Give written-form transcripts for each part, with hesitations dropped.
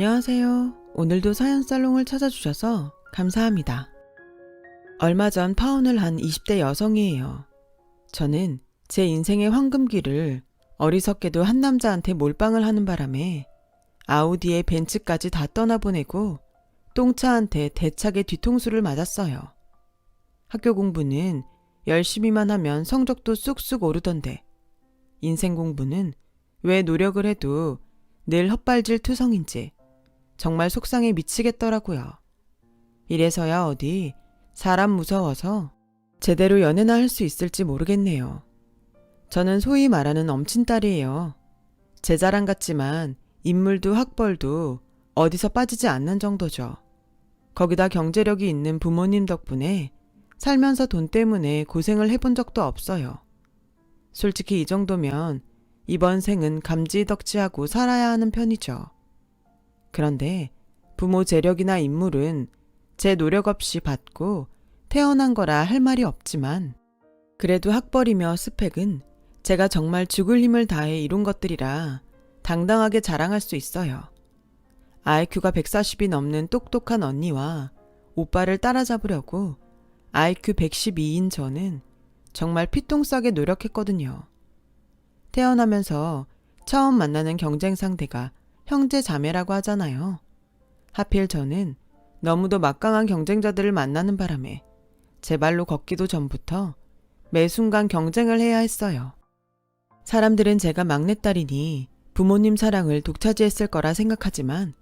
안녕하세요. 오늘도 사연살롱을 찾아주셔서 감사합니다. 얼마 전 파혼을 한 20대 여성이에요. 저는 제 인생의 황금기를 어리석게도 한 남자한테 몰빵을 하는 바람에 아우디에 벤츠까지 다 떠나보내고 똥차한테 대차게 뒤통수를 맞았어요. 학교 공부는 열심히만 하면 성적도 쑥쑥 오르던데 인생 공부는 왜 노력을 해도 늘 헛발질 투성인지 정말 속상해 미치겠더라고요. 이래서야 어디 사람 무서워서 제대로 연애나 할 수 있을지 모르겠네요. 저는 소위 말하는 엄친딸이에요. 제 자랑 같지만 인물도 학벌도 어디서 빠지지 않는 정도죠. 거기다 경제력이 있는 부모님 덕분에 살면서 돈 때문에 고생을 해본 적도 없어요. 솔직히 이 정도면 이번 생은 감지덕지하고 살아야 하는 편이죠. 그런데 부모 재력이나 인물은 제 노력 없이 받고 태어난 거라 할 말이 없지만 그래도 학벌이며 스펙은 제가 정말 죽을 힘을 다해 이룬 것들이라 당당하게 자랑할 수 있어요. IQ가 140이 넘는 똑똑한 언니와 오빠를 따라잡으려고 IQ 112인 저는 정말 피똥 싸게 노력했거든요. 태어나면서 처음 만나는 경쟁 상대가 형제 자매라고 하잖아요. 하필 저는 너무도 막강한 경쟁자들을 만나는 바람에 제 발로 걷기도 전부터 매 순간 경쟁을 해야 했어요. 사람들은 제가 막내딸이니 부모님 사랑을 독차지했을 거라 생각하지만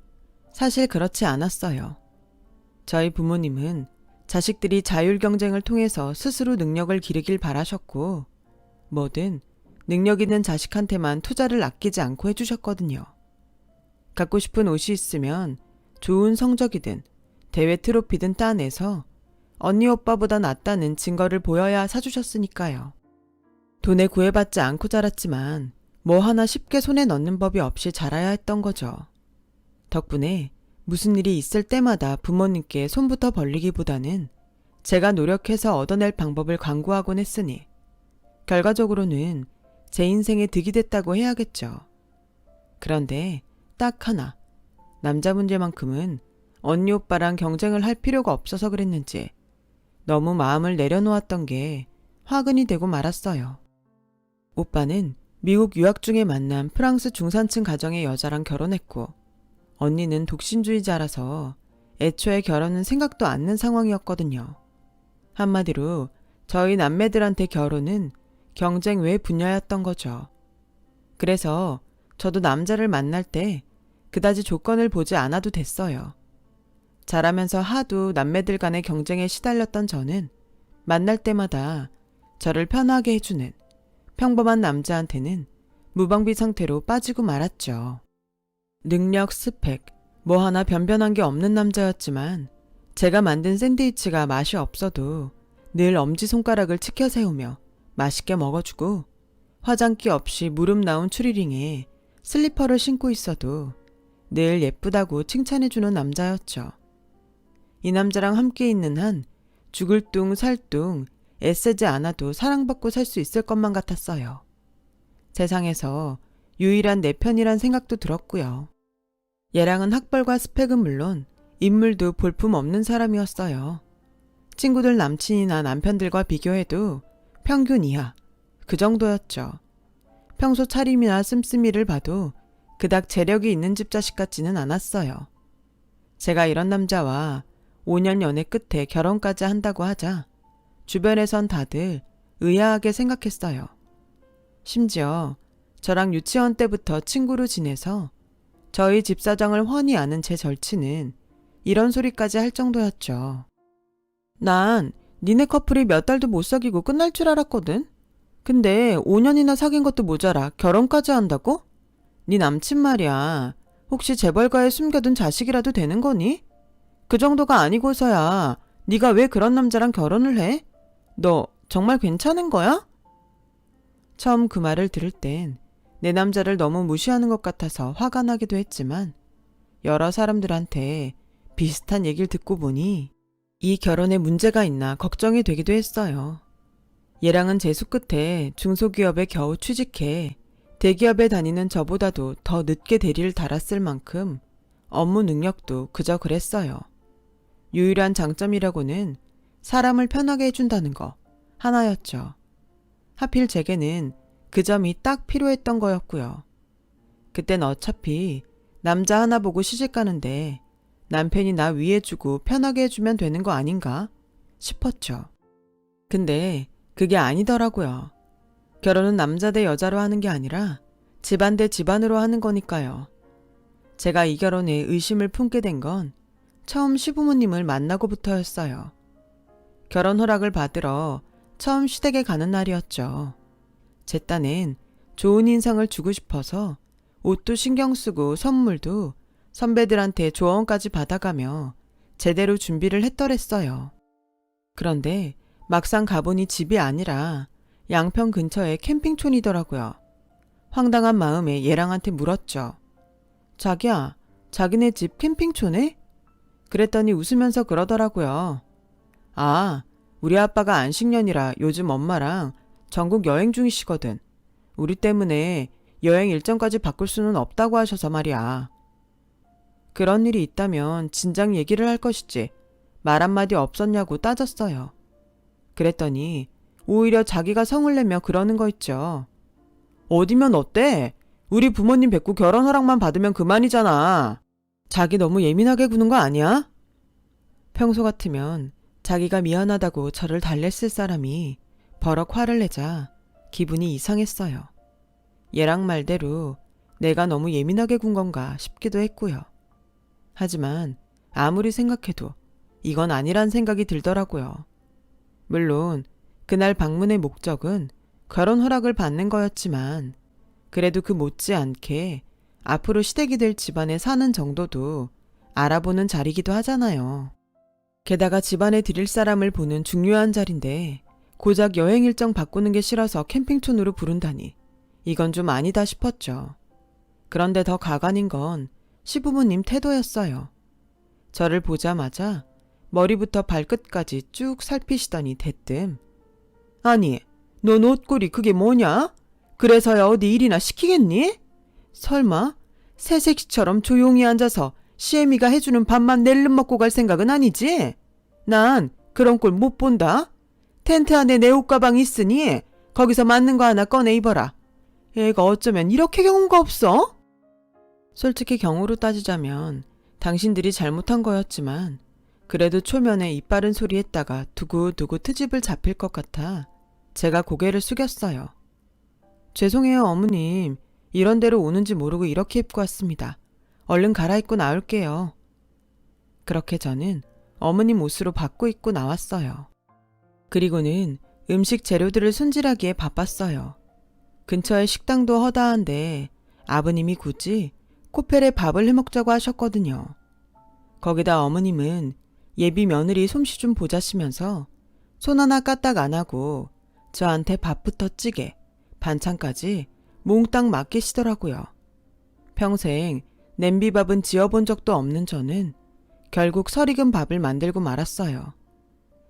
사실 그렇지 않았어요. 저희 부모님은 자식들이 자율 경쟁을 통해서 스스로 능력을 기르길 바라셨고 뭐든 능력 있는 자식한테만 투자를 아끼지 않고 해주셨거든요. 갖고 싶은 옷이 있으면 좋은 성적이든 대회 트로피든 따내서 언니 오빠보다 낫다는 증거를 보여야 사주셨으니까요. 돈에 구애받지 않고 자랐지만 뭐 하나 쉽게 손에 넣는 법이 없이 자라야 했던 거죠. 덕분에 무슨 일이 있을 때마다 부모님께 손부터 벌리기보다는 제가 노력해서 얻어낼 방법을 강구하곤 했으니 결과적으로는 제 인생에 득이 됐다고 해야겠죠. 그런데 딱 하나, 남자 문제만큼은 언니 오빠랑 경쟁을 할 필요가 없어서 그랬는지 너무 마음을 내려놓았던 게 화근이 되고 말았어요. 오빠는 미국 유학 중에 만난 프랑스 중산층 가정의 여자랑 결혼했고 언니는 독신주의자라서 애초에 결혼은 생각도 않는 상황이었거든요. 한마디로 저희 남매들한테 결혼은 경쟁 외 분야였던 거죠. 그래서 저도 남자를 만날 때 그다지 조건을 보지 않아도 됐어요. 자라면서 하도 남매들 간의 경쟁에 시달렸던 저는 만날 때마다 저를 편하게 해주는 평범한 남자한테는 무방비 상태로 빠지고 말았죠. 능력, 스펙, 뭐 하나 변변한 게 없는 남자였지만 제가 만든 샌드위치가 맛이 없어도 늘 엄지손가락을 치켜 세우며 맛있게 먹어주고 화장기 없이 무릎 나온 추리링에 슬리퍼를 신고 있어도 늘 예쁘다고 칭찬해주는 남자였죠. 이 남자랑 함께 있는 한 죽을 둥 살 둥 애쓰지 않아도 사랑받고 살 수 있을 것만 같았어요. 세상에서 유일한 내 편이란 생각도 들었고요. 얘랑은 학벌과 스펙은 물론 인물도 볼품 없는 사람이었어요. 친구들 남친이나 남편들과 비교해도 평균 이하, 그 정도였죠. 평소 차림이나 씀씀이를 봐도 그닥 재력이 있는 집 자식 같지는 않았어요. 제가 이런 남자와 5년 연애 끝에 결혼까지 한다고 하자 주변에선 다들 의아하게 생각했어요. 심지어 저랑 유치원 때부터 친구로 지내서 저희 집 사정을 훤히 아는 제 절친은 이런 소리까지 할 정도였죠. 난 니네 커플이 몇 달도 못 사귀고 끝날 줄 알았거든. 근데 5년이나 사귄 것도 모자라 결혼까지 한다고? 네 남친 말이야. 혹시 재벌가에 숨겨둔 자식이라도 되는 거니? 그 정도가 아니고서야 네가 왜 그런 남자랑 결혼을 해? 너 정말 괜찮은 거야? 처음 그 말을 들을 땐 내 남자를 너무 무시하는 것 같아서 화가 나기도 했지만 여러 사람들한테 비슷한 얘기를 듣고 보니 이 결혼에 문제가 있나 걱정이 되기도 했어요. 얘랑은 재수 끝에 중소기업에 겨우 취직해 대기업에 다니는 저보다도 더 늦게 대리를 달았을 만큼 업무 능력도 그저 그랬어요. 유일한 장점이라고는 사람을 편하게 해준다는 거 하나였죠. 하필 제게는 그 점이 딱 필요했던 거였고요. 그땐 어차피 남자 하나 보고 시집 가는데 남편이 나 위해주고 편하게 해주면 되는 거 아닌가 싶었죠. 근데 그게 아니더라고요. 결혼은 남자 대 여자로 하는 게 아니라 집안 대 집안으로 하는 거니까요. 제가 이 결혼에 의심을 품게 된 건 처음 시부모님을 만나고부터였어요. 결혼 허락을 받으러 처음 시댁에 가는 날이었죠. 제 딴엔 좋은 인상을 주고 싶어서 옷도 신경 쓰고 선물도 선배들한테 조언까지 받아가며 제대로 준비를 했더랬어요. 그런데 막상 가보니 집이 아니라 양평 근처의 캠핑촌이더라고요. 황당한 마음에 얘랑한테 물었죠. 자기야, 자기네 집 캠핑촌에? 그랬더니 웃으면서 그러더라고요. 아, 우리 아빠가 안식년이라 요즘 엄마랑 전국 여행 중이시거든. 우리 때문에 여행 일정까지 바꿀 수는 없다고 하셔서 말이야. 그런 일이 있다면 진작 얘기를 할 것이지 말 한마디 없었냐고 따졌어요. 그랬더니 오히려 자기가 성을 내며 그러는 거 있죠. 어디면 어때? 우리 부모님 뵙고 결혼 허락만 받으면 그만이잖아. 자기 너무 예민하게 구는 거 아니야? 평소 같으면 자기가 미안하다고 저를 달랬을 사람이 버럭 화를 내자 기분이 이상했어요. 얘랑 말대로 내가 너무 예민하게 군 건가 싶기도 했고요. 하지만 아무리 생각해도 이건 아니란 생각이 들더라고요. 물론 그날 방문의 목적은 결혼 허락을 받는 거였지만 그래도 그 못지않게 앞으로 시댁이 될 집안에 사는 정도도 알아보는 자리기도 하잖아요. 게다가 집안에 드릴 사람을 보는 중요한 자리인데 고작 여행 일정 바꾸는 게 싫어서 캠핑촌으로 부른다니 이건 좀 아니다 싶었죠. 그런데 더 가관인 건 시부모님 태도였어요. 저를 보자마자 머리부터 발끝까지 쭉 살피시더니 대뜸 아니, 넌 옷걸이 그게 뭐냐? 그래서야 어디 일이나 시키겠니? 설마 새새끼처럼 조용히 앉아서 시애미가 해주는 밥만 낼름 먹고 갈 생각은 아니지? 난 그런 꼴 못 본다. 텐트 안에 내 옷가방 있으니 거기서 맞는 거 하나 꺼내 입어라. 애가 어쩌면 이렇게 경우가 없어? 솔직히 경우로 따지자면 당신들이 잘못한 거였지만 그래도 초면에 이빠른 소리 했다가 두고두고 트집을 잡힐 것 같아 제가 고개를 숙였어요. 죄송해요 어머님. 이런 데로 오는지 모르고 이렇게 입고 왔습니다. 얼른 갈아입고 나올게요. 그렇게 저는 어머님 옷으로 바꿔 입고 나왔어요. 그리고는 음식 재료들을 손질하기에 바빴어요. 근처에 식당도 허다한데 아버님이 굳이 코펠에 밥을 해먹자고 하셨거든요. 거기다 어머님은 예비 며느리 솜씨 좀 보자시면서 손 하나 까딱 안 하고 저한테 밥부터 찌개, 반찬까지 몽땅 맡기시더라고요. 평생 냄비밥은 지어본 적도 없는 저는 결국 설익은 밥을 만들고 말았어요.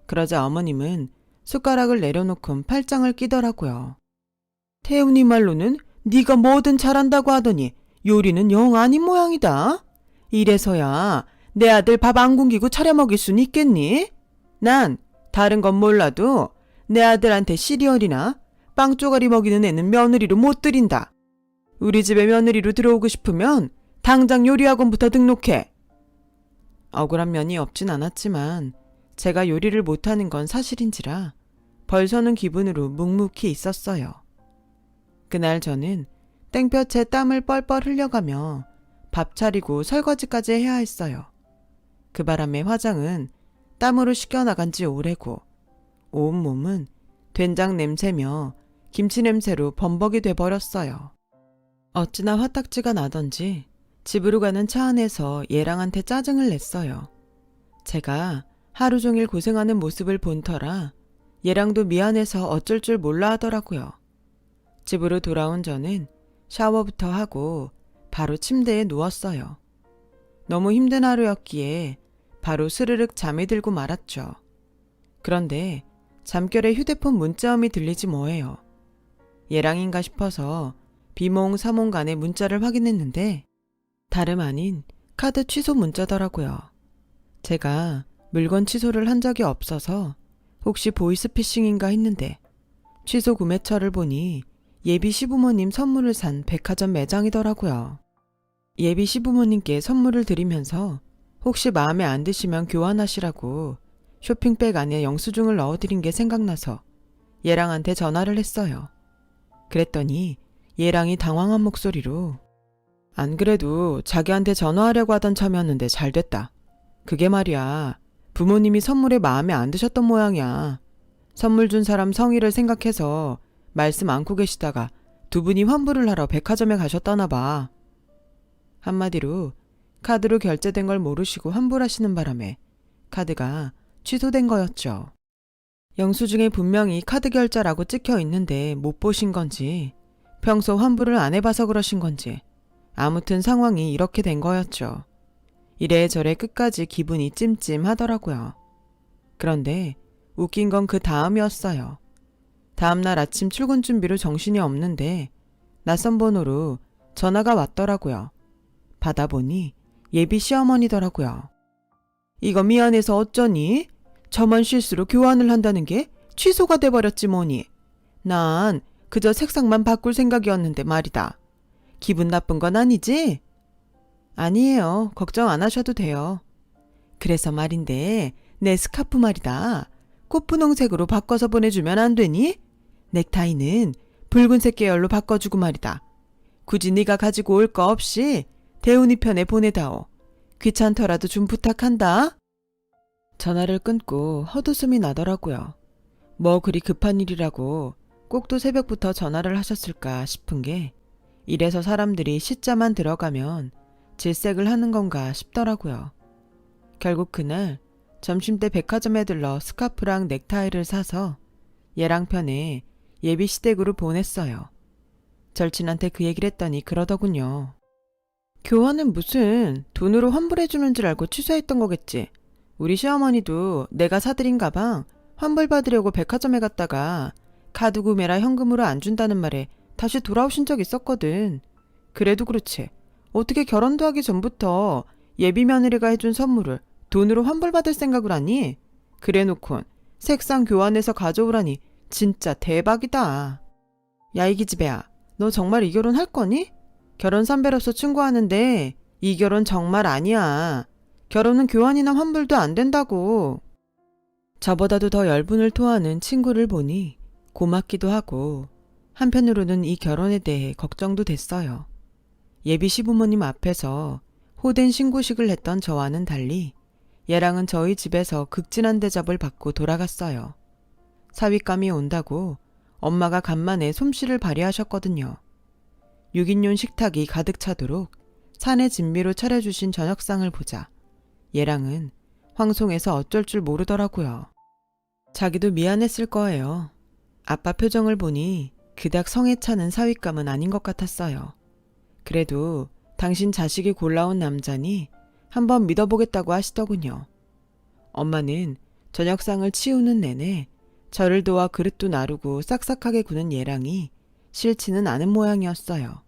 그러자 어머님은 숟가락을 내려놓고 팔짱을 끼더라고요. 태훈이 말로는 네가 뭐든 잘한다고 하더니 요리는 영 아닌 모양이다. 이래서야 내 아들 밥 안 굶기고 차려 먹일 순 있겠니? 난 다른 건 몰라도 내 아들한테 시리얼이나 빵 쪼가리 먹이는 애는 며느리로 못 들인다. 우리 집에 며느리로 들어오고 싶으면 당장 요리학원부터 등록해. 억울한 면이 없진 않았지만 제가 요리를 못하는 건 사실인지라 벌서는 기분으로 묵묵히 있었어요. 그날 저는 땡볕에 땀을 뻘뻘 흘려가며 밥 차리고 설거지까지 해야 했어요. 그 바람에 화장은 땀으로 씻겨나간 지 오래고 온몸은 된장 냄새며 김치 냄새로 범벅이 돼버렸어요. 어찌나 화딱지가 나던지 집으로 가는 차 안에서 얘랑한테 짜증을 냈어요. 제가 하루 종일 고생하는 모습을 본 터라 얘랑도 미안해서 어쩔 줄 몰라 하더라고요. 집으로 돌아온 저는 샤워부터 하고 바로 침대에 누웠어요. 너무 힘든 하루였기에 바로 스르륵 잠이 들고 말았죠. 그런데 잠결에 휴대폰 문자음이 들리지 뭐예요. 얘랑인가 싶어서 비몽사몽간에 문자를 확인했는데 다름 아닌 카드 취소 문자더라고요. 제가 물건 취소를 한 적이 없어서 혹시 보이스피싱인가 했는데 취소 구매처를 보니 예비 시부모님 선물을 산 백화점 매장이더라고요. 예비 시부모님께 선물을 드리면서 혹시 마음에 안 드시면 교환하시라고 쇼핑백 안에 영수증을 넣어드린 게 생각나서 얘랑한테 전화를 했어요. 그랬더니 얘랑이 당황한 목소리로 안 그래도 자기한테 전화하려고 하던 참이었는데 잘 됐다. 그게 말이야. 부모님이 선물에 마음에 안 드셨던 모양이야. 선물 준 사람 성의를 생각해서 말씀 안고 계시다가 두 분이 환불을 하러 백화점에 가셨다나 봐. 한마디로 카드로 결제된 걸 모르시고 환불하시는 바람에 카드가 취소된 거였죠. 영수증에 분명히 카드 결제라고 찍혀 있는데 못 보신 건지 평소 환불을 안 해봐서 그러신 건지 아무튼 상황이 이렇게 된 거였죠. 이래저래 끝까지 기분이 찜찜하더라고요. 그런데 웃긴 건 그 다음이었어요. 다음날 아침 출근 준비로 정신이 없는데 낯선 번호로 전화가 왔더라고요. 받아보니 예비 시어머니더라고요. 이거 미안해서 어쩌니? 저만 실수로 교환을 한다는 게 취소가 돼버렸지 뭐니. 난 그저 색상만 바꿀 생각이었는데 말이다. 기분 나쁜 건 아니지? 아니에요. 걱정 안 하셔도 돼요. 그래서 말인데 내 스카프 말이다. 꽃분홍색으로 바꿔서 보내주면 안 되니? 넥타이는 붉은색 계열로 바꿔주고 말이다. 굳이 네가 가지고 올 거 없이 대운이 편에 보내다오. 귀찮더라도 좀 부탁한다. 전화를 끊고 헛웃음이 나더라고요. 뭐 그리 급한 일이라고 꼭 또 새벽부터 전화를 하셨을까 싶은 게 이래서 사람들이 시자만 들어가면 질색을 하는 건가 싶더라고요. 결국 그날 점심때 백화점에 들러 스카프랑 넥타이를 사서 얘랑 편에 예비 시댁으로 보냈어요. 절친한테 그 얘기를 했더니 그러더군요. 교환은 무슨 돈으로 환불해주는 줄 알고 취소했던 거겠지. 우리 시어머니도 내가 사드린 가방 환불받으려고 백화점에 갔다가 카드 구매라 현금으로 안 준다는 말에 다시 돌아오신 적 있었거든. 그래도 그렇지. 어떻게 결혼도 하기 전부터 예비 며느리가 해준 선물을 돈으로 환불받을 생각을 하니? 그래놓곤 색상 교환해서 가져오라니 진짜 대박이다. 야 이 기집애야, 너 정말 이 결혼 할 거니? 결혼 선배로서 충고하는데 이 결혼 정말 아니야. 결혼은 교환이나 환불도 안 된다고. 저보다도 더 열분을 토하는 친구를 보니 고맙기도 하고 한편으로는 이 결혼에 대해 걱정도 됐어요. 예비 시부모님 앞에서 호된 신고식을 했던 저와는 달리 얘랑은 저희 집에서 극진한 대접을 받고 돌아갔어요. 사윗감이 온다고 엄마가 간만에 솜씨를 발휘하셨거든요. 6인용 식탁이 가득 차도록 산의 진미로 차려주신 저녁상을 보자 얘랑은 황송해서 어쩔 줄 모르더라고요. 자기도 미안했을 거예요. 아빠 표정을 보니 그닥 성에 차는 사윗감은 아닌 것 같았어요. 그래도 당신 자식이 골라온 남자니 한번 믿어보겠다고 하시더군요. 엄마는 저녁상을 치우는 내내 저를 도와 그릇도 나르고 싹싹하게 구는 얘랑이 싫지는 않은 모양이었어요.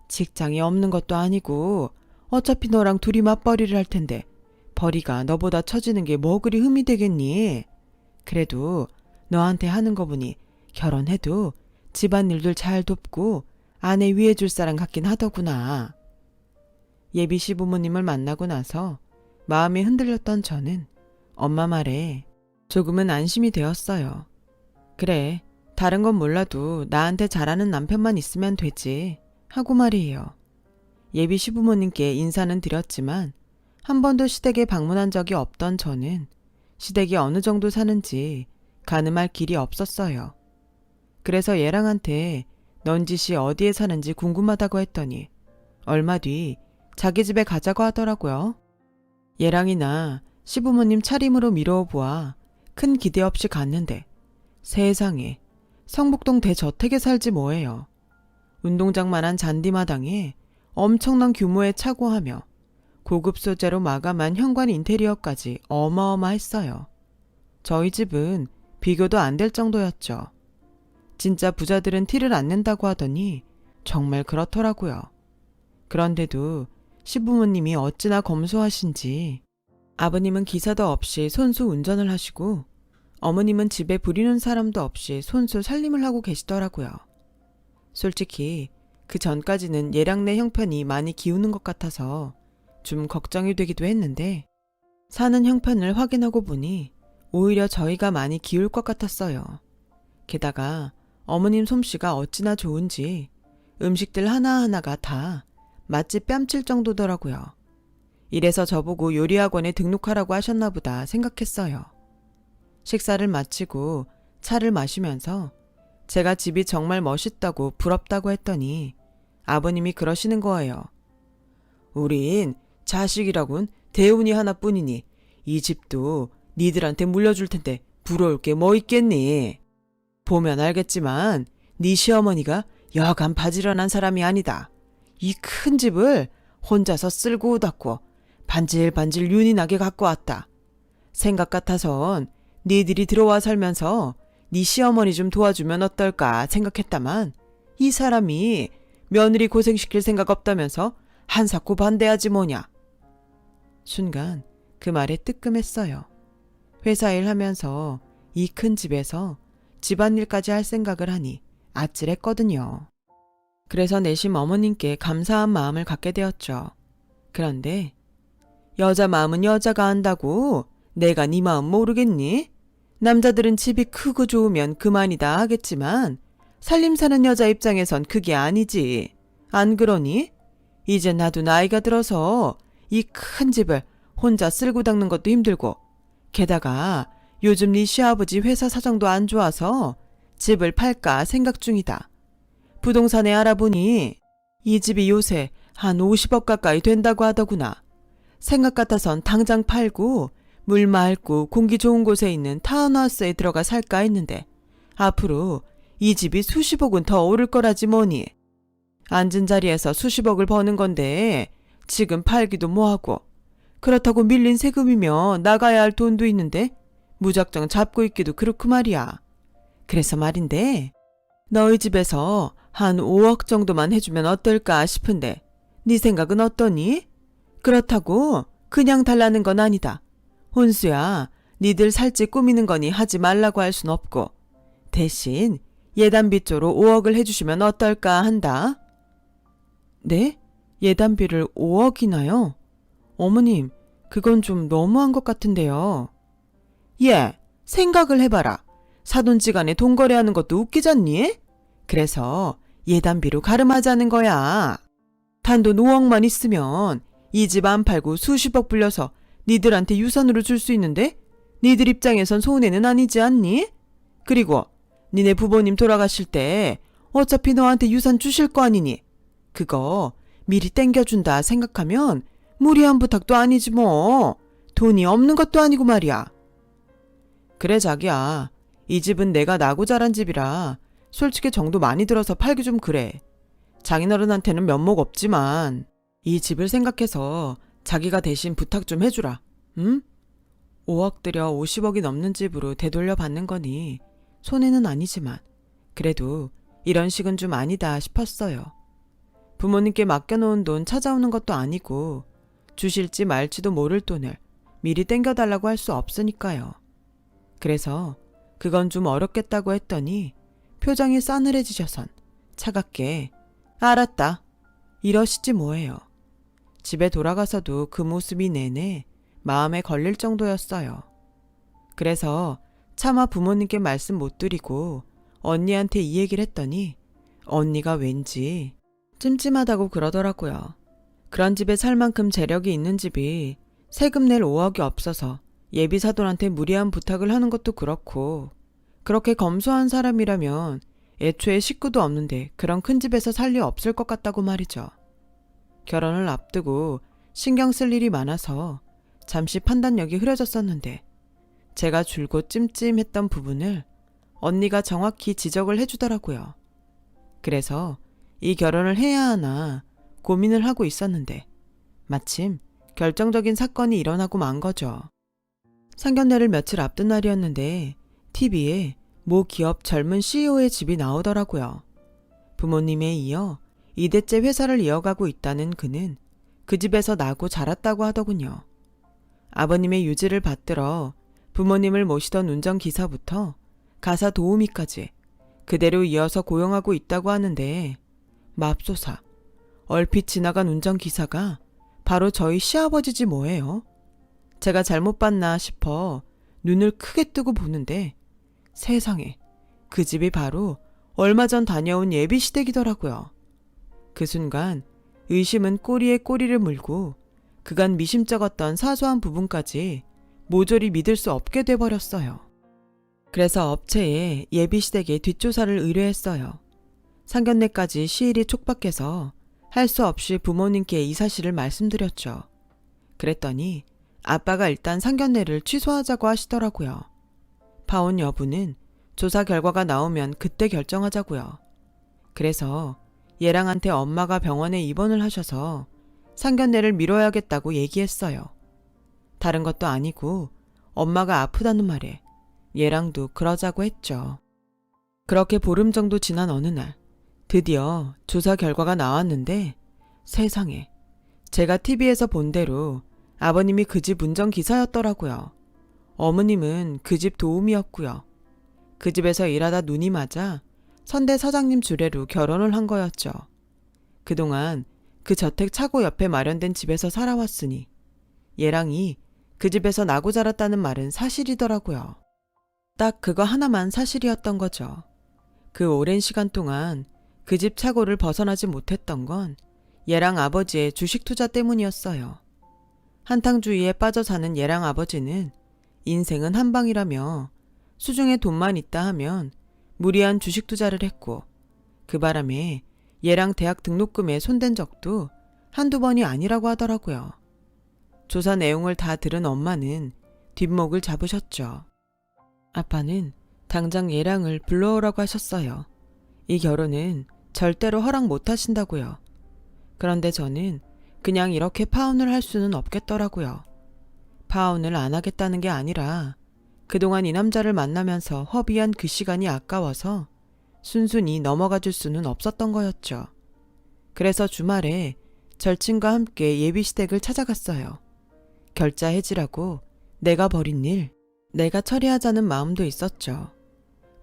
직장이 없는 것도 아니고 어차피 너랑 둘이 맞벌이를 할 텐데 벌이가 너보다 처지는 게 뭐 그리 흠이 되겠니? 그래도 너한테 하는 거 보니 결혼해도 집안일들 잘 돕고 아내 위해줄 사람 같긴 하더구나. 예비 시부모님을 만나고 나서 마음이 흔들렸던 저는 엄마 말에 조금은 안심이 되었어요. 그래, 다른 건 몰라도 나한테 잘하는 남편만 있으면 되지 하고 말이에요. 예비 시부모님께 인사는 드렸지만 한 번도 시댁에 방문한 적이 없던 저는 시댁이 어느 정도 사는지 가늠할 길이 없었어요. 그래서 얘랑한테 넌 짓이 어디에 사는지 궁금하다고 했더니 얼마 뒤 자기 집에 가자고 하더라고요. 얘랑이나 시부모님 차림으로 미뤄 보아 큰 기대 없이 갔는데 세상에 성북동 대저택에 살지 뭐예요. 운동장만한 잔디마당에 엄청난 규모의 차고하며 고급 소재로 마감한 현관 인테리어까지 어마어마했어요. 저희 집은 비교도 안 될 정도였죠. 진짜 부자들은 티를 안 낸다고 하더니 정말 그렇더라고요. 그런데도 시부모님이 어찌나 검소하신지. 아버님은 기사도 없이 손수 운전을 하시고 어머님은 집에 부리는 사람도 없이 손수 살림을 하고 계시더라고요. 솔직히 그 전까지는 예량내 형편이 많이 기우는 것 같아서 좀 걱정이 되기도 했는데 사는 형편을 확인하고 보니 오히려 저희가 많이 기울 것 같았어요. 게다가 어머님 솜씨가 어찌나 좋은지 음식들 하나하나가 다 맛집 뺨칠 정도더라고요. 이래서 저보고 요리학원에 등록하라고 하셨나 보다 생각했어요. 식사를 마치고 차를 마시면서 제가 집이 정말 멋있다고 부럽다고 했더니 아버님이 그러시는 거예요. 우린 자식이라곤 대운이 하나뿐이니 이 집도 니들한테 물려줄 텐데 부러울 게 뭐 있겠니? 보면 알겠지만 네 시어머니가 여간 바지런한 사람이 아니다. 이 큰 집을 혼자서 쓸고 닦고 반질반질 윤이 나게 갖고 왔다. 생각 같아선 니들이 들어와 살면서 네 시어머니 좀 도와주면 어떨까 생각했다만 이 사람이 며느리 고생시킬 생각 없다면서 한사코 반대하지 뭐냐. 순간 그 말에 뜨끔했어요. 회사 일하면서 이 큰 집에서 집안일까지 할 생각을 하니 아찔했거든요. 그래서 내심 어머님께 감사한 마음을 갖게 되었죠. 그런데 여자 마음은 여자가 안다고 내가 네 마음 모르겠니? 남자들은 집이 크고 좋으면 그만이다 하겠지만 살림 사는 여자 입장에선 그게 아니지. 안 그러니? 이제 나도 나이가 들어서 이 큰 집을 혼자 쓸고 닦는 것도 힘들고 게다가 요즘 네 시아버지 회사 사정도 안 좋아서 집을 팔까 생각 중이다. 부동산에 알아보니 이 집이 요새 한 50억 가까이 된다고 하더구나. 생각 같아선 당장 팔고 물 맑고 공기 좋은 곳에 있는 타운하우스에 들어가 살까 했는데 앞으로 이 집이 수십억은 더 오를 거라지 뭐니. 앉은 자리에서 수십억을 버는 건데 지금 팔기도 뭐하고 그렇다고 밀린 세금이면 나가야 할 돈도 있는데 무작정 잡고 있기도 그렇고 말이야. 그래서 말인데 너희 집에서 한 5억 정도만 해주면 어떨까 싶은데 네 생각은 어떠니? 그렇다고 그냥 달라는 건 아니다. 혼수야, 니들 살찌 꾸미는 거니 하지 말라고 할 순 없고 대신 예단비조로 5억을 해주시면 어떨까 한다. 네? 예단비를 5억이나요? 어머님, 그건 좀 너무한 것 같은데요. 예, 생각을 해봐라. 사돈지간에 돈 거래하는 것도 웃기잖니? 그래서 예단비로 가름하자는 거야. 단돈 5억만 있으면 이 집 안 팔고 수십억 불려서 니들한테 유산으로 줄 수 있는데 니들 입장에선 손해는 아니지 않니? 그리고 니네 부모님 돌아가실 때 어차피 너한테 유산 주실 거 아니니? 그거 미리 땡겨준다 생각하면 무리한 부탁도 아니지 뭐. 돈이 없는 것도 아니고 말이야. 그래 자기야. 이 집은 내가 나고 자란 집이라 솔직히 정도 많이 들어서 팔기 좀 그래. 장인어른한테는 면목 없지만 이 집을 생각해서 자기가 대신 부탁 좀 해주라. 응? 5억 들여 50억이 넘는 집으로 되돌려 받는 거니 손해는 아니지만 그래도 이런 식은 좀 아니다 싶었어요. 부모님께 맡겨놓은 돈 찾아오는 것도 아니고 주실지 말지도 모를 돈을 미리 땡겨달라고 할 수 없으니까요. 그래서 그건 좀 어렵겠다고 했더니 표정이 싸늘해지셔선 차갑게 알았다 이러시지 뭐예요. 집에 돌아가서도 그 모습이 내내 마음에 걸릴 정도였어요. 그래서 차마 부모님께 말씀 못 드리고 언니한테 이 얘기를 했더니 언니가 왠지 찜찜하다고 그러더라고요. 그런 집에 살 만큼 재력이 있는 집이 세금 낼 5억이 없어서 예비사돈한테 무리한 부탁을 하는 것도 그렇고 그렇게 검소한 사람이라면 애초에 식구도 없는데 그런 큰 집에서 살 리 없을 것 같다고 말이죠. 결혼을 앞두고 신경 쓸 일이 많아서 잠시 판단력이 흐려졌었는데 제가 줄곧 찜찜했던 부분을 언니가 정확히 지적을 해주더라고요. 그래서 이 결혼을 해야 하나 고민을 하고 있었는데 마침 결정적인 사건이 일어나고 만 거죠. 상견례를 며칠 앞둔 날이었는데 TV에 모 기업 젊은 CEO의 집이 나오더라고요. 부모님에 이어 2대째 회사를 이어가고 있다는 그는 그 집에서 나고 자랐다고 하더군요. 아버님의 유지를 받들어 부모님을 모시던 운전기사부터 가사 도우미까지 그대로 이어서 고용하고 있다고 하는데 맙소사, 얼핏 지나간 운전기사가 바로 저희 시아버지지 뭐예요. 제가 잘못 봤나 싶어 눈을 크게 뜨고 보는데 세상에 그 집이 바로 얼마 전 다녀온 예비시댁이더라고요. 그 순간 의심은 꼬리에 꼬리를 물고 그간 미심쩍었던 사소한 부분까지 모조리 믿을 수 없게 돼버렸어요. 그래서 업체에 예비시댁의 뒷조사를 의뢰했어요. 상견례까지 시일이 촉박해서 할 수 없이 부모님께 이 사실을 말씀드렸죠. 그랬더니 아빠가 일단 상견례를 취소하자고 하시더라고요. 파혼 여부는 조사 결과가 나오면 그때 결정하자고요. 그래서 얘랑한테 엄마가 병원에 입원을 하셔서 상견례를 미뤄야겠다고 얘기했어요. 다른 것도 아니고 엄마가 아프다는 말에 얘랑도 그러자고 했죠. 그렇게 보름 정도 지난 어느 날 드디어 조사 결과가 나왔는데 세상에 제가 TV에서 본 대로 아버님이 그 집 운전기사였더라고요. 어머님은 그 집 도우미였고요. 그 집에서 일하다 눈이 맞아 선대 사장님 주례로 결혼을 한 거였죠. 그동안 그 저택 차고 옆에 마련된 집에서 살아왔으니 얘랑이 그 집에서 나고 자랐다는 말은 사실이더라고요. 딱 그거 하나만 사실이었던 거죠. 그 오랜 시간 동안 그 집 차고를 벗어나지 못했던 건 얘랑 아버지의 주식 투자 때문이었어요. 한탕주의에 빠져 사는 얘랑 아버지는 인생은 한방이라며 수중에 돈만 있다 하면 무리한 주식 투자를 했고 그 바람에 얘랑 대학 등록금에 손댄 적도 한두 번이 아니라고 하더라고요. 조사 내용을 다 들은 엄마는 뒷목을 잡으셨죠. 아빠는 당장 얘랑을 불러오라고 하셨어요. 이 결혼은 절대로 허락 못 하신다고요. 그런데 저는 그냥 이렇게 파혼을 할 수는 없겠더라고요. 파혼을 안 하겠다는 게 아니라 그동안 이 남자를 만나면서 허비한 그 시간이 아까워서 순순히 넘어가 줄 수는 없었던 거였죠. 그래서 주말에 절친과 함께 예비시댁을 찾아갔어요. 결자 해지라고 내가 벌인 일, 내가 처리하자는 마음도 있었죠.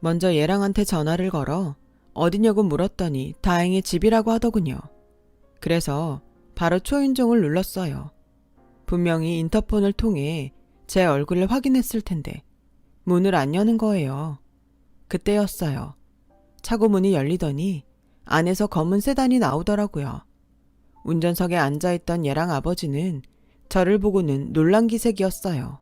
먼저 얘랑한테 전화를 걸어 어디냐고 물었더니 다행히 집이라고 하더군요. 그래서 바로 초인종을 눌렀어요. 분명히 인터폰을 통해 제 얼굴을 확인했을 텐데 문을 안 여는 거예요. 그때였어요. 차고 문이 열리더니 안에서 검은 세단이 나오더라고요. 운전석에 앉아있던 얘랑 아버지는 저를 보고는 놀란 기색이었어요.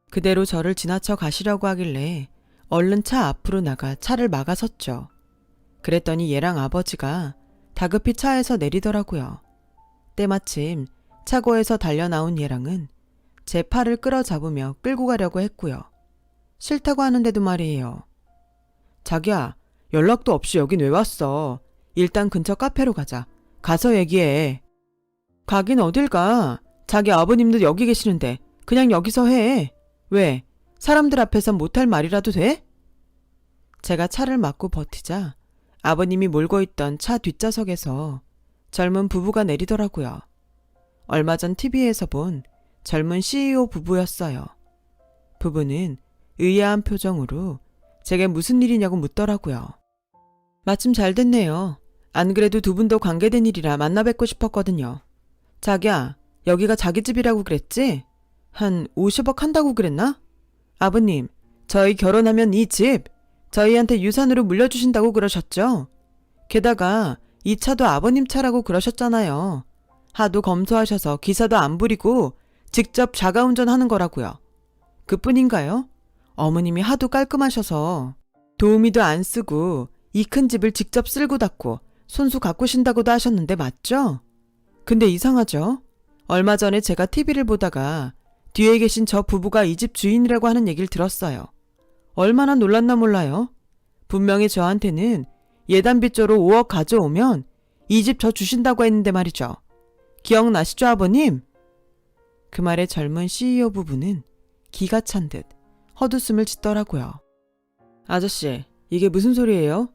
그대로 저를 지나쳐 가시려고 하길래 얼른 차 앞으로 나가 차를 막아섰죠. 그랬더니 얘랑 아버지가 다급히 차에서 내리더라고요. 때마침 차고에서 달려나온 얘랑은 제 팔을 끌어잡으며 끌고 가려고 했고요. 싫다고 하는데도 말이에요. 자기야, 연락도 없이 여긴 왜 왔어? 일단 근처 카페로 가자. 가서 얘기해. 가긴 어딜 가. 자기 아버님도 여기 계시는데 그냥 여기서 해. 왜? 사람들 앞에서 못할 말이라도 돼? 제가 차를 막고 버티자 아버님이 몰고 있던 차 뒷좌석에서 젊은 부부가 내리더라고요. 얼마 전 TV에서 본 젊은 CEO 부부였어요. 부부는 의아한 표정으로 제게 무슨 일이냐고 묻더라고요. 마침 잘 됐네요. 안 그래도 두 분도 관계된 일이라 만나 뵙고 싶었거든요. 자기야, 여기가 자기 집이라고 그랬지? 한 50억 한다고 그랬나? 아버님, 저희 결혼하면 이 집 저희한테 유산으로 물려주신다고 그러셨죠? 게다가 이 차도 아버님 차라고 그러셨잖아요. 하도 검소하셔서 기사도 안 부리고 직접 자가운전하는 거라고요. 그뿐인가요? 어머님이 하도 깔끔하셔서 도우미도 안 쓰고 이 큰 집을 직접 쓸고 닦고 손수 가꾸신다고도 하셨는데 맞죠? 근데 이상하죠? 얼마 전에 제가 TV를 보다가 뒤에 계신 저 부부가 이 집 주인이라고 하는 얘기를 들었어요. 얼마나 놀랐나 몰라요. 분명히 저한테는 예단비조로 5억 가져오면 이 집 저 주신다고 했는데 말이죠. 기억나시죠, 아버님? 그 말에 젊은 CEO 부부는 기가 찬 듯 헛웃음을 짓더라고요. 아저씨, 이게 무슨 소리예요?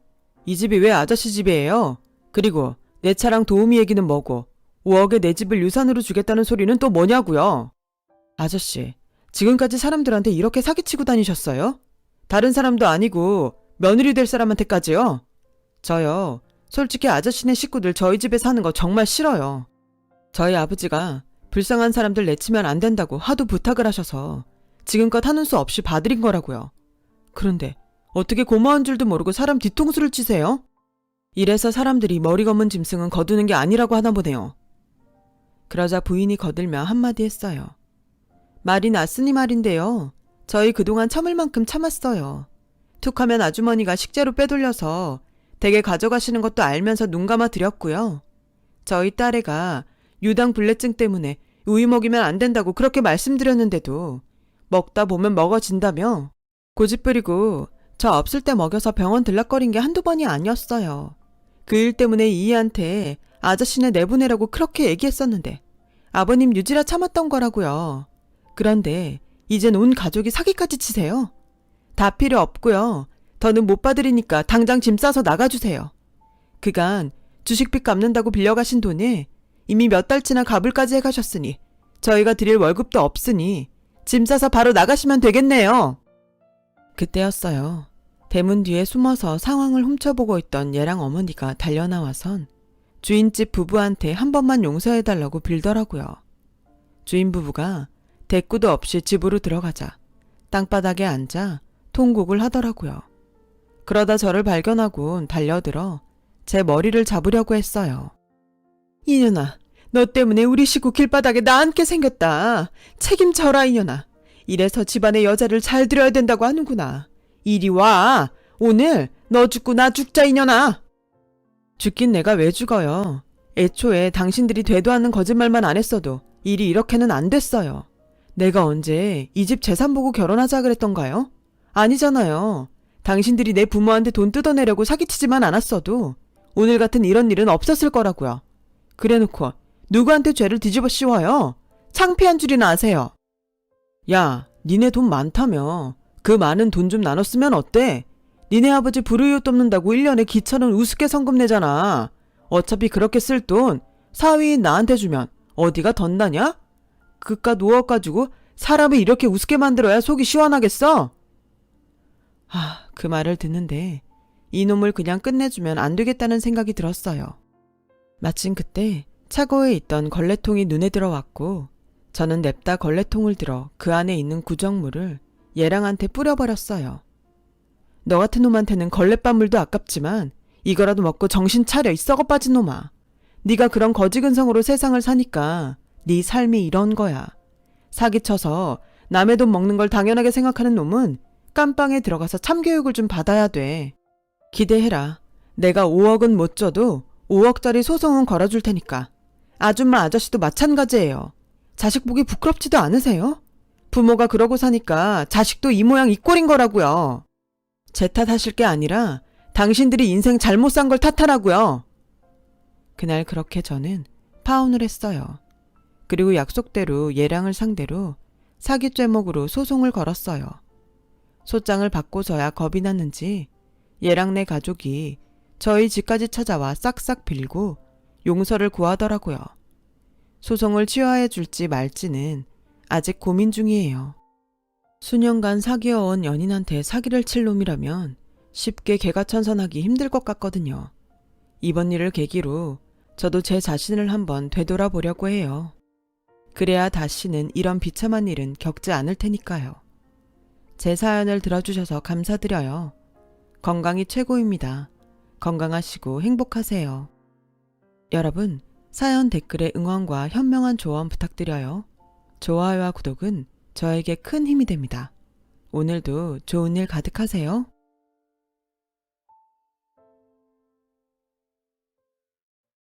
이 집이 왜 아저씨 집이에요? 그리고 내 차랑 도우미 얘기는 뭐고 5억에 내 집을 유산으로 주겠다는 소리는 또 뭐냐고요? 아저씨, 지금까지 사람들한테 이렇게 사기치고 다니셨어요? 다른 사람도 아니고 며느리 될 사람한테까지요? 저요, 솔직히 아저씨네 식구들 저희 집에 사는 거 정말 싫어요. 저희 아버지가 불쌍한 사람들 내치면 안 된다고 하도 부탁을 하셔서 지금껏 하는 수 없이 봐드린 거라고요. 그런데 어떻게 고마운 줄도 모르고 사람 뒤통수를 치세요? 이래서 사람들이 머리 검은 짐승은 거두는 게 아니라고 하나 보네요. 그러자 부인이 거들며 한마디 했어요. 말이 낫으니 말인데요. 저희 그동안 참을 만큼 참았어요. 툭하면 아주머니가 식재료 빼돌려서 댁에 가져가시는 것도 알면서 눈 감아 드렸고요. 저희 딸애가 유당불내증 때문에 우유 먹이면 안 된다고 그렇게 말씀드렸는데도 먹다 보면 먹어진다며 고집 부리고 저 없을 때 먹여서 병원 들락거린 게 한두 번이 아니었어요. 그 일 때문에 이희한테 아저씨네 내보내라고 그렇게 얘기했었는데 아버님 유지라 참았던 거라고요. 그런데 이젠 온 가족이 사기까지 치세요. 다 필요 없고요. 더는 못 받으리니까 당장 짐 싸서 나가주세요. 그간 주식빚 갚는다고 빌려가신 돈에 이미 몇 달치나 가불까지 해가셨으니 저희가 드릴 월급도 없으니 짐 싸서 바로 나가시면 되겠네요. 그때였어요. 대문 뒤에 숨어서 상황을 훔쳐보고 있던 얘랑 어머니가 달려나와선 주인집 부부한테 한 번만 용서해달라고 빌더라고요. 주인 부부가 대꾸도 없이 집으로 들어가자 땅바닥에 앉아 통곡을 하더라고요. 그러다 저를 발견하곤 달려들어 제 머리를 잡으려고 했어요. 이년아, 너 때문에 우리 식구 길바닥에 나앉게 생겼다. 책임져라 이년아. 이래서 집안의 여자를 잘 들여야 된다고 하는구나. 이리 와. 오늘 너 죽고 나 죽자 이년아. 죽긴 내가 왜 죽어요. 애초에 당신들이 되도 않는 거짓말만 안 했어도 일이 이렇게는 안 됐어요. 내가 언제 이 집 재산 보고 결혼하자 그랬던가요? 아니잖아요. 당신들이 내 부모한테 돈 뜯어내려고 사기치지만 않았어도 오늘 같은 이런 일은 없었을 거라고요. 그래놓고 누구한테 죄를 뒤집어 씌워요? 창피한 줄이나 아세요. 야, 니네 돈 많다며. 그 많은 돈 좀 나눠 쓰면 어때? 니네 아버지 불우이웃 돕는다고 1년에 기천은 우습게 성금 내잖아. 어차피 그렇게 쓸 돈 사위인 나한테 주면 어디가 덧나냐? 그깟 5억 가지고 사람을 이렇게 우습게 만들어야 속이 시원하겠어? 그 말을 듣는데 이놈을 그냥 끝내주면 안 되겠다는 생각이 들었어요. 마침 그때 차고에 있던 걸레통이 눈에 들어왔고 저는 냅다 걸레통을 들어 그 안에 있는 구정물을 얘랑한테 뿌려버렸어요. 너 같은 놈한테는 걸레밥물도 아깝지만 이거라도 먹고 정신 차려 이 썩어 빠진 놈아. 네가 그런 거지근성으로 세상을 사니까 네 삶이 이런 거야. 사기쳐서 남의 돈 먹는 걸 당연하게 생각하는 놈은 깜빵에 들어가서 참교육을 좀 받아야 돼. 기대해라. 내가 5억은 못 줘도 5억짜리 소송은 걸어줄 테니까. 아줌마 아저씨도 마찬가지예요. 자식 보기 부끄럽지도 않으세요? 부모가 그러고 사니까 자식도 이 모양 이 꼴인 거라고요. 제 탓하실 게 아니라 당신들이 인생 잘못 산 걸 탓하라고요. 그날 그렇게 저는 파혼을 했어요. 그리고 약속대로 얘랑을 상대로 사기 죄목으로 소송을 걸었어요. 소장을 받고서야 겁이 났는지 얘랑 내 가족이 저희 집까지 찾아와 싹싹 빌고 용서를 구하더라고요. 소송을 취하해 줄지 말지는 아직 고민 중이에요. 수년간 사귀어온 연인한테 사기를 칠 놈이라면 쉽게 개가천선하기 힘들 것 같거든요. 이번 일을 계기로 저도 제 자신을 한번 되돌아보려고 해요. 그래야 다시는 이런 비참한 일은 겪지 않을 테니까요. 제 사연을 들어주셔서 감사드려요. 건강이 최고입니다. 건강하시고 행복하세요. 여러분, 사연 댓글에 응원과 현명한 조언 부탁드려요. 좋아요와 구독은 저에게 큰 힘이 됩니다. 오늘도 좋은 일 가득하세요.